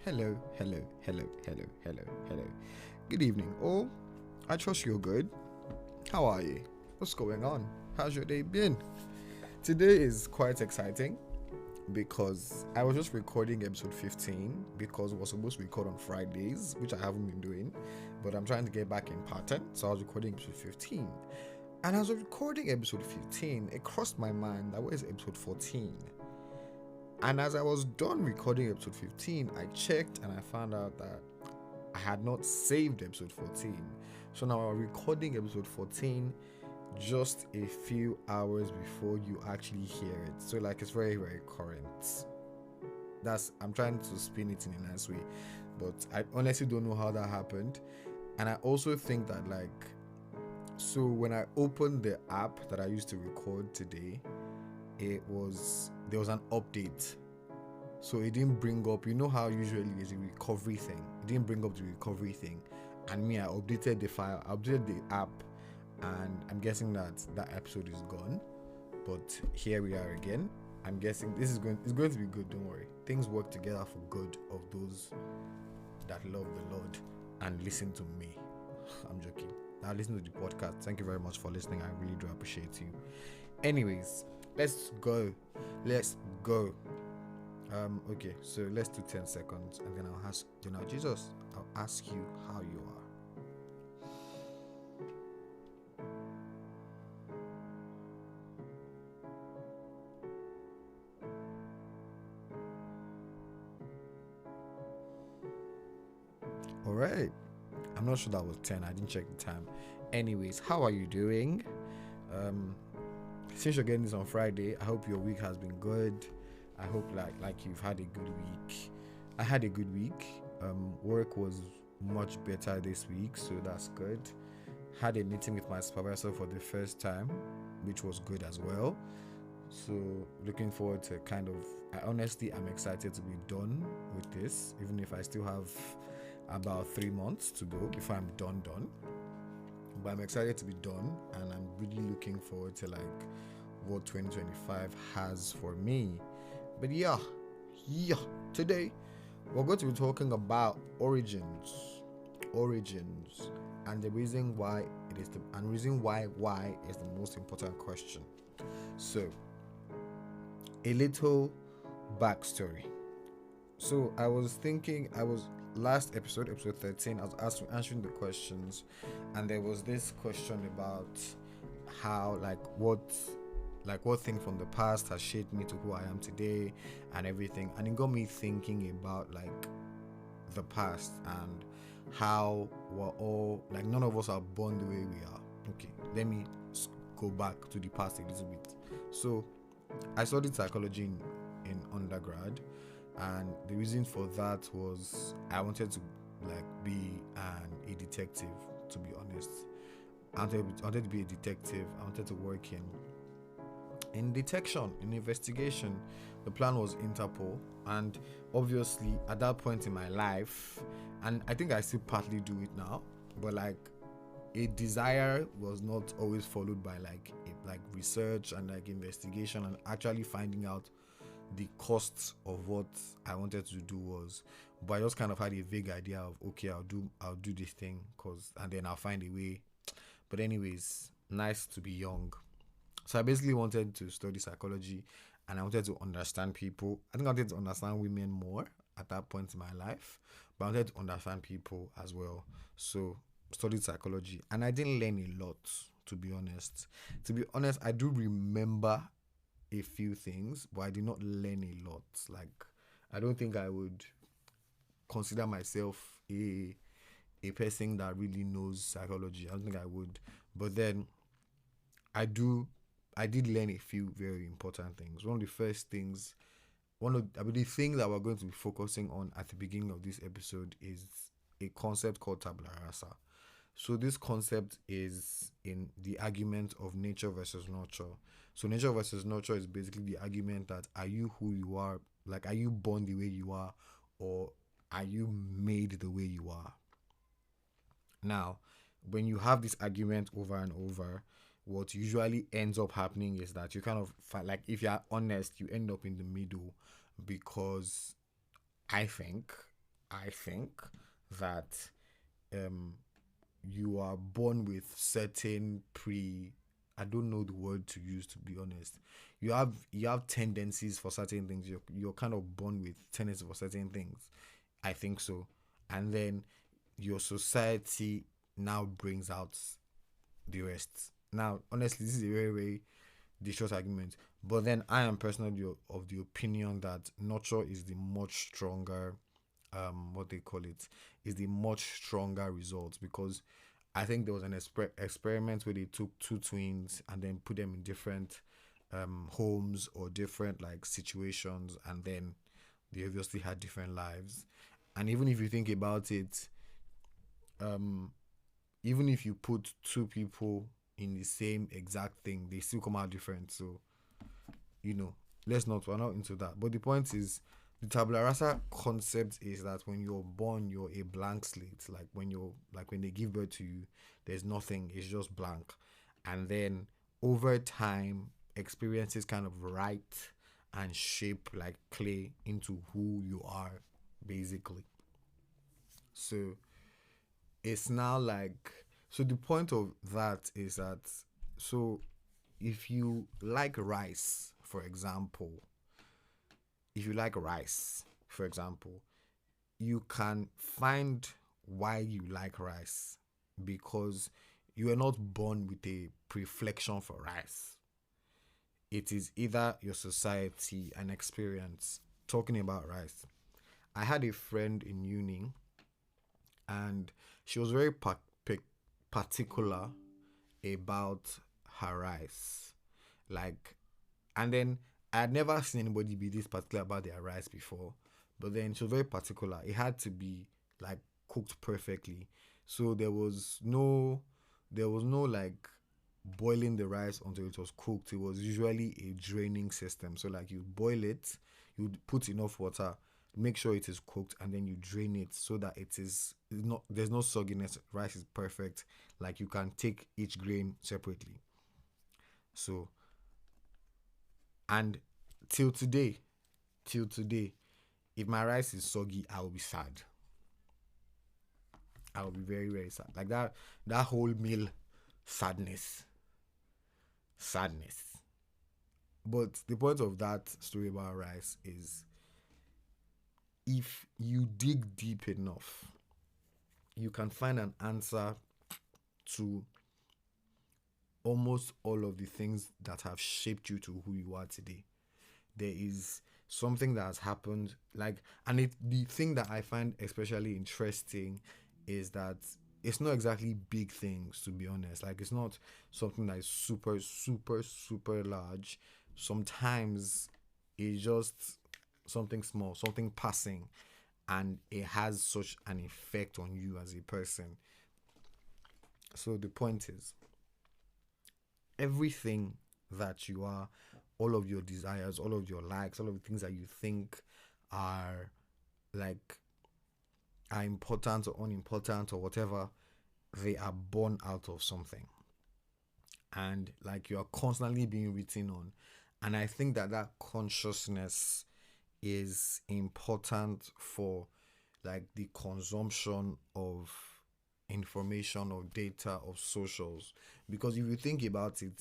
Hello, hello, hello, hello, hello, hello. Good evening, all. I trust you're good. How are you? What's going on? How's your day been? Today is quite exciting because I was just recording episode 15 because we were supposed to record on Fridays, which I haven't been doing, but I'm trying to get back in pattern. So I was recording episode 15. And as I was recording episode 15, it crossed my mind that where's episode 14? And as I was done recording episode 15, I checked and I found out that I had not saved episode 14. So now I'm recording episode 14 just a few hours before you actually hear it. So like it's very, very current. I'm trying to spin it in a nice way. But I honestly don't know how that happened. And I also think that so when I opened the app that I used to record today, there was an update, so it didn't bring up, how usually there's a recovery thing. It didn't bring up the recovery thing, and I updated the file, updated the app, and I'm guessing that episode is gone. But here we are again. I'm guessing it's going to be good. Don't worry, things work together for good of those that love the Lord and listen to me. I'm joking. Now listen to the podcast. Thank you very much for listening. I really do appreciate you. Anyways, let's go. Okay, so let's do 10 seconds and then I'll ask, Jesus, I'll ask you how you are. Alright. I'm not sure that was 10. I didn't check the time. Anyways, how are you doing? Since you're getting this on Friday, I hope your week has been good. I hope like you've had a good week. I had a good week. Work was much better this week, so that's good. Had a meeting with my supervisor for the first time, which was good as well. So looking forward to I'm excited to be done with this, even if I still have about 3 months to go before I'm done. But I'm excited to be done, and I'm really looking forward to what 2025 has for me. But yeah, today we're going to be talking about origins, and the reason why is the most important question. So, a little backstory. So last episode 13, I was answering the questions, and there was this question about how what thing from the past has shaped me to who I am today and everything, and it got me thinking about the past and how we're all none of us are born the way we are. Okay, let me go back to the past a little bit. So I studied psychology in undergrad, and the reason for that was I wanted to be a detective. To be honest, I wanted to be a detective. I wanted to work in detection, in investigation. The plan was Interpol, and obviously at that point in my life, and I think I still partly do it now, but a desire was not always followed by research and investigation and actually finding out the costs of what I wanted to do was. But I just kind of had a vague idea of, okay, I'll do this thing and then I'll find a way. But anyways, nice to be young. So I basically wanted to study psychology, and I wanted to understand people. I think I wanted to understand women more at that point in my life, but I wanted to understand people as well. So studied psychology, and I didn't learn a lot, to be honest. I do remember a few things, but I did not learn a lot. I don't think I would consider myself a person that really knows psychology. I don't think I would. But then I did learn a few very important things. One of the first things, the thing that we're going to be focusing on at the beginning of this episode is a concept called tabula rasa. So this concept is in the argument of nature versus nurture. So nature versus nurture is basically the argument that are you who you are? Are you born the way you are, or are you made the way you are? Now, when you have this argument over and over, what usually ends up happening is that you kind of if you're honest, you end up in the middle, because I think I think that um you are born with certain pre, I don't know the word to use, to be honest. You have tendencies for certain things. You're kind of born with tendencies for certain things. I think so. And then your society now brings out the rest. Now, honestly, this is a very, very the short argument. But then I am personally of the opinion that nurture is the much stronger, what they call it, is the much stronger result, because I think there was an experiment where they took two twins and then put them in different homes or different like situations, and then they obviously had different lives. And even if you think about it, um, even if you put two people in the same exact thing, they still come out different. So you know, we're not into that. But the point is, the tabula rasa concept is that when you're born, you're a blank slate. When they give birth to you, there's nothing. It's just blank, and then over time, experiences kind of write and shape like clay into who you are, basically. So it's now like, so the point of that is that, so if you like rice, for example, if you like rice, for example, you can find why you like rice, because you are not born with a preflection for rice. It is either your society and experience. Talking about rice, I had a friend in uni, and she was very particular about her rice. Like, and then I had never seen anybody be this particular about their rice before. But then she was very particular. It had to be like cooked perfectly. So there was no like boiling the rice until it was cooked. It was usually a draining system. So like you boil it, you put enough water, make sure it is cooked, and then you drain it so that it is not, there's no sogginess. Rice is perfect. Like you can take each grain separately. So, and till today, till today, if my rice is soggy, I will be sad. I will be very, very sad. Like that whole meal, sadness, sadness. But the point of that story about rice is, if you dig deep enough, you can find an answer to almost all of the things that have shaped you to who you are today. There is something that has happened, like, and the thing that I find especially interesting is that it's not exactly big things, to be honest. Like, it's not something that is super, super, super large. Sometimes it's just something small, something passing, and it has such an effect on you as a person. So the point is, everything that you are, all of your desires, all of your likes, all of the things that you think are like are important or unimportant or whatever, they are born out of something. And like you are constantly being written on. And I think that that consciousness is important for like the consumption of information, of data, of socials. Because if you think about it,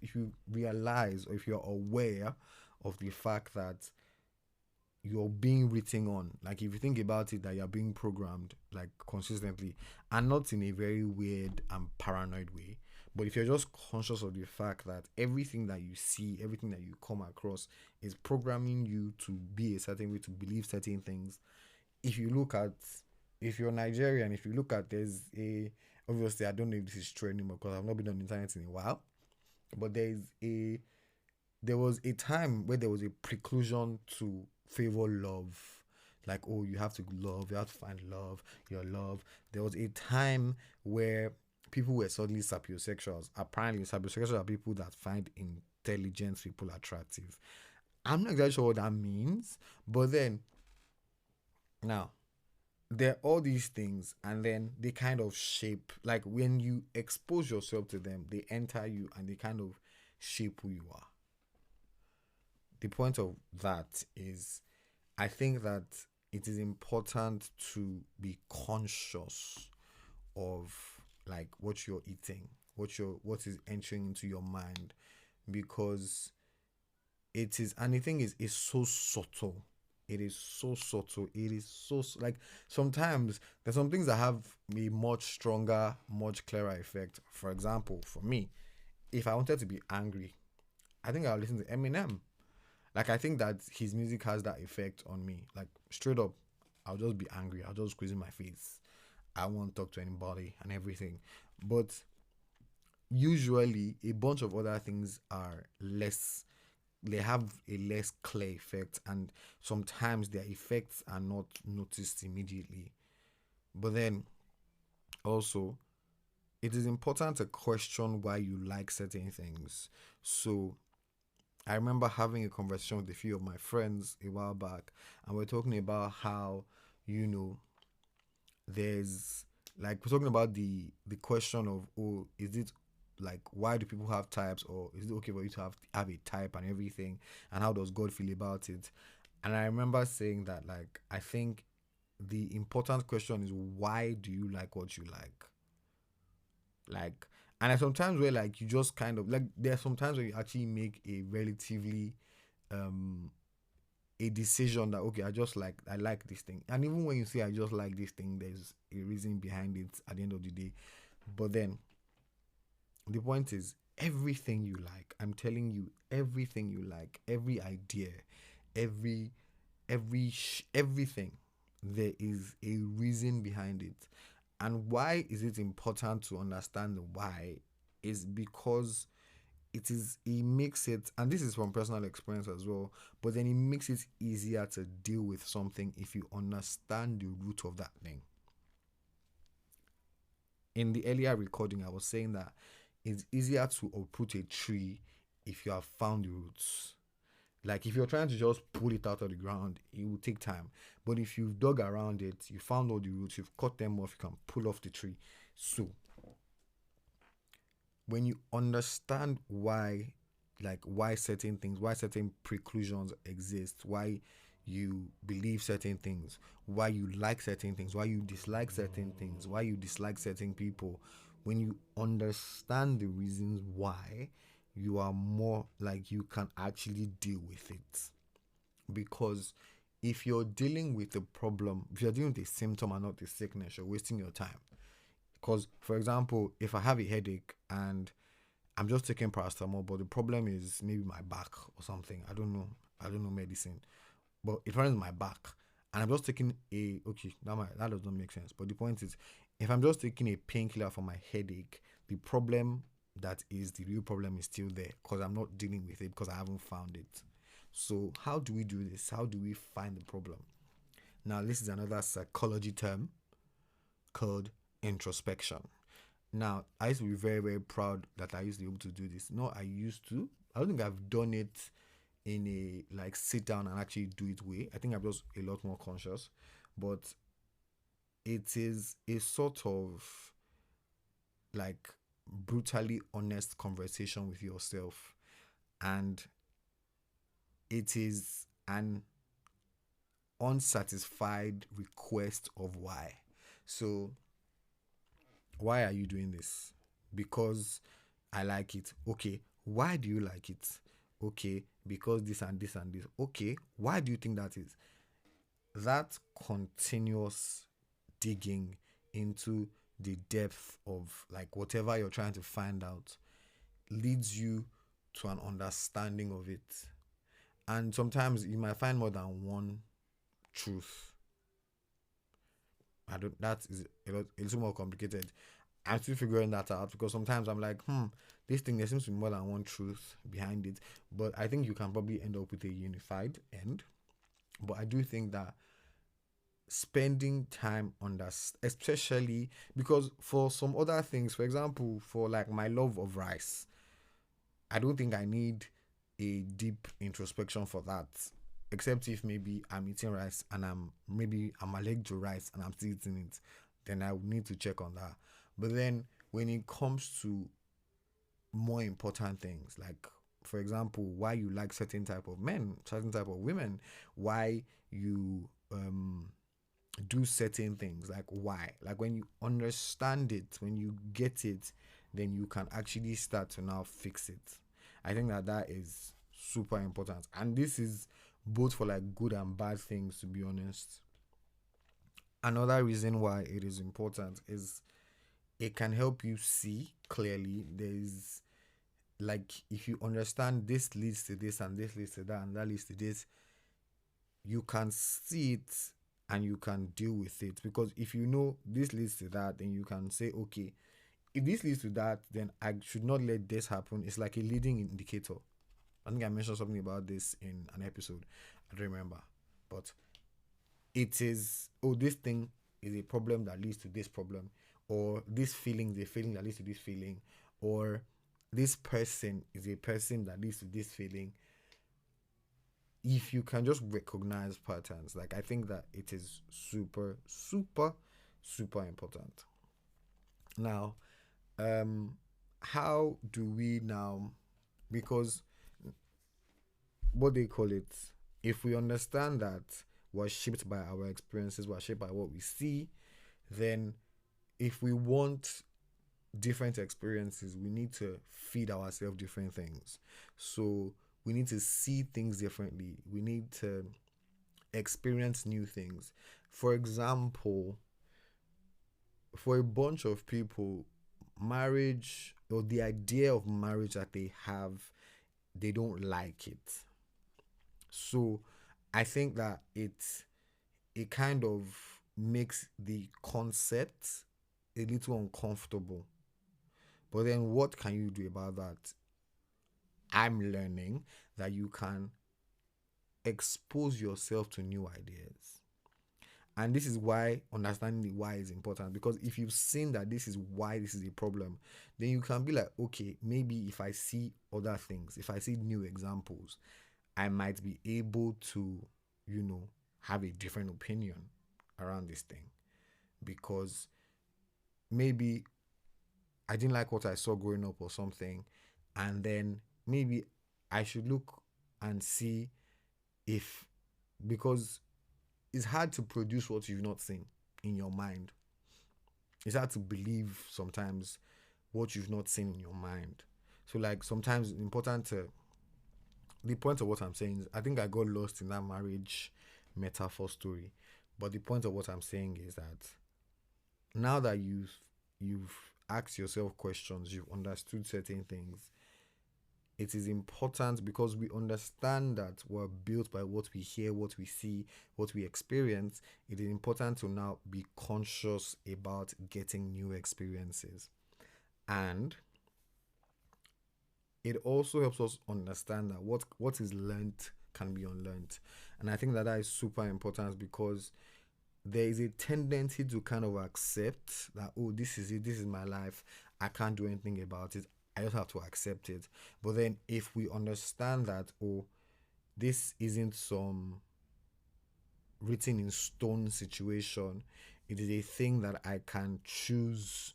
if you realize, or if you're aware of the fact that you're being written on, like if you think about it, that you're being programmed like consistently, and not in a very weird and paranoid way, but if you're just conscious of the fact that everything that you see, everything that you come across is programming you to be a certain way, to believe certain things. If you look at, if you're Nigerian, if you look at, there's a, obviously I don't know if this is true anymore because I've not been on the internet in a while, but there was a time where there was a preclusion to favor love. Like, oh, you have to love, you have to find love, your love. There was a time where people were suddenly sapiosexuals. Apparently, sapiosexuals are people that find intelligent people attractive. I'm not exactly sure what that means, but then now there are all these things, and then they kind of shape, like when you expose yourself to them, they enter you and they kind of shape who you are. The point of that is, I think that it is important to be conscious of like what you're eating, what is entering into your mind, because it is, and the thing is, it's so subtle. It is so subtle. It is so like sometimes there's some things that have a much stronger, much clearer effect. For example, for me, if I wanted to be angry, I think I'll listen to Eminem. Like I think that his music has that effect on me. Like straight up, I'll just be angry. I'll just squeeze my face. I won't talk to anybody and everything. But usually, a bunch of other things are less. They have a less clear effect, and sometimes their effects are not noticed immediately. But then also, it is important to question why you like certain things. So I remember having a conversation with a few of my friends a while back, and we're talking about how, you know, there's like we're talking about the question of, oh, is it like, why do people have types, or is it okay for you to have a type and everything, and how does God feel about it? And I remember saying that, like, I think the important question is, why do you like what you like? And there's sometimes where like you just kind of like, there's sometimes where you actually make a relatively um a decision that, okay, I like this thing. And even when you say I just like this thing, there's a reason behind it at the end of the day. But then the point is, everything you like, I'm telling you, everything you like, every idea, every everything, there is a reason behind it. And why is it important to understand the why? Is because it makes it, and this is from personal experience as well, but then it makes it easier to deal with something if you understand the root of that thing. In the earlier recording, I was saying that it's easier to uproot a tree if you have found the roots. Like if you're trying to just pull it out of the ground, it will take time. But if you've dug around it, you found all the roots, you've cut them off, you can pull off the tree. So when you understand why, like why certain things, why certain preclusions exist, why you believe certain things, why you like certain things, why you dislike certain things, why you dislike certain people, when you understand the reasons why, you are more like, you can actually deal with it. Because if you're dealing with a problem, if you're dealing with a symptom and not a sickness, you're wasting your time. Because, for example, if I have a headache and I'm just taking paracetamol, but the problem is maybe my back or something. I don't know. I don't know medicine, but it runs my back, and I'm just taking a, okay. That does not make sense. But the point is, if I'm just taking a painkiller for my headache, the problem that is the real problem is still there because I'm not dealing with it because I haven't found it. So how do we do this? How do we find the problem? Now this is another psychology term called introspection. Now, I used to be very, very proud that I used to be able to do this. No, I used to. I don't think I've done it in a like sit down and actually do it way. I think I'm just a lot more conscious. But it is a sort of like brutally honest conversation with yourself. And it is an unsatisfied request of why. So why are you doing this? Because I like it. Okay, why do you like it? Okay, because this and this and this. Okay, why do you think that is? That continuous digging into the depth of like whatever you're trying to find out leads you to an understanding of it. And sometimes you might find more than one truth. I don't. That is a little more complicated. I'm still figuring that out because sometimes I'm like, this thing, there seems to be more than one truth behind it. But I think you can probably end up with a unified end. But I do think that spending time on that, especially because for some other things, for example, for like my love of rice, I don't think I need a deep introspection for that. Except if maybe I'm eating rice and I'm allergic to rice and I'm still eating it, then I would need to check on that. But then when it comes to more important things, like for example, why you like certain type of men, certain type of women, why you do certain things. Like why? Like when you understand it, when you get it, then you can actually start to now fix it. I think that that is super important, and this is both for like good and bad things, to be honest. Another reason why it is important is it can help you see clearly. There's like, if you understand this leads to this and this leads to that and that leads to this, you can see it and you can deal with it. Because if you know this leads to that, then you can say, okay, if this leads to that, then I should not let this happen. It's like a leading indicator. I think I mentioned something about this in an episode. I don't remember. But it is, oh, this thing is a problem that leads to this problem, or this feeling is a feeling that leads to this feeling, or this person is a person that leads to this feeling. If you can just recognize patterns, like, I think that it is super, super, super important. Now, how do we now, because what they call it, if we understand that we're shaped by our experiences, we're shaped by what we see, then if we want different experiences, we need to feed ourselves different things. So we need to see things differently. We need to experience new things. For example, for a bunch of people, marriage, or the idea of marriage that they have, they don't like it. So I think that it kind of makes the concept a little uncomfortable. But then what can you do about that? I'm learning that you can expose yourself to new ideas. And this is why understanding the why is important. Because if you've seen that this is why this is a problem, then you can be like, okay, maybe if I see other things, if I see new examples, I might be able to, have a different opinion around this thing. Because maybe I didn't like what I saw growing up or something, and then maybe I should look and see if, because it's hard to produce what you've not seen in your mind. It's hard to believe sometimes what you've not seen in your mind. So like sometimes it's important to, the point of what I'm saying is, I think I got lost in that marriage metaphor story. But the point of what I'm saying is that now that you've asked yourself questions, you've understood certain things, it is important, because we understand that we're built by what we hear, what we see, what we experience. It is important to now be conscious about getting new experiences. And it also helps us understand that what is learned can be unlearned. And I think that that is super important, because there is a tendency to kind of accept that, oh, this is it, this is my life, I can't do anything about it, I just have to accept it. But then if we understand that, oh, this isn't some written in stone situation, it is a thing that I can choose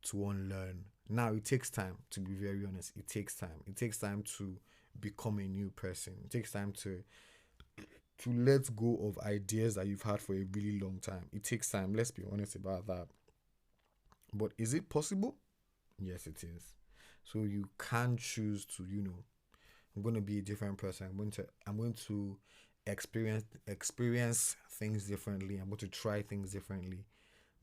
to unlearn. Now it takes time, to be very honest. It takes time. It takes time to become a new person. It takes time to let go of ideas that you've had for a really long time. It takes time. Let's be honest about that. But is it possible? Yes, it is. So you can choose to, I'm going to be a different person. I'm going to experience things differently. I'm going to try things differently,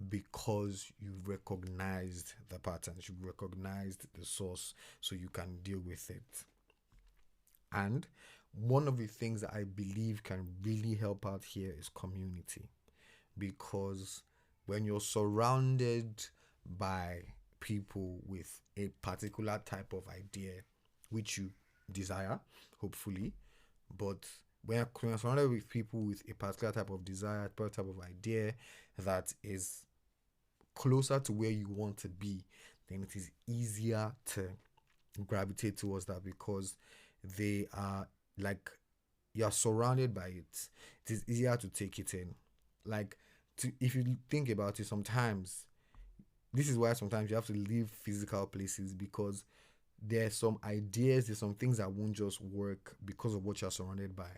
because you've recognized the patterns, you've recognized the source, so you can deal with it. And one of the things that I believe can really help out here is community. Because when you're surrounded by people with a particular type of idea, which you desire, hopefully, but when you're surrounded with people with a particular type of desire, particular type of idea that is closer to where you want to be, then it is easier to gravitate towards that, because they are like, you're surrounded by it. It is easier to take it in. Like, if you think about it, sometimes this is why sometimes you have to leave physical places, because there's some ideas, there's some things that won't just work because of what you're surrounded by.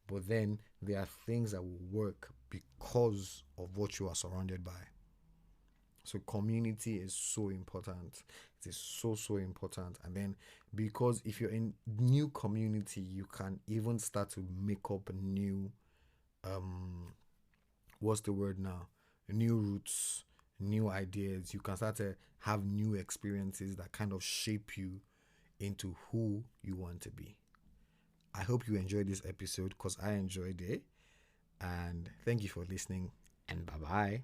But then there are things that will work because of what you are surrounded by. So community is so important. It is so important. And then because if you're in new community, you can even start to make up new what's the word now? New roots, new ideas. You can start to have new experiences that kind of shape you into who you want to be. I hope you enjoyed this episode because I enjoyed it. And thank you for listening. And bye bye.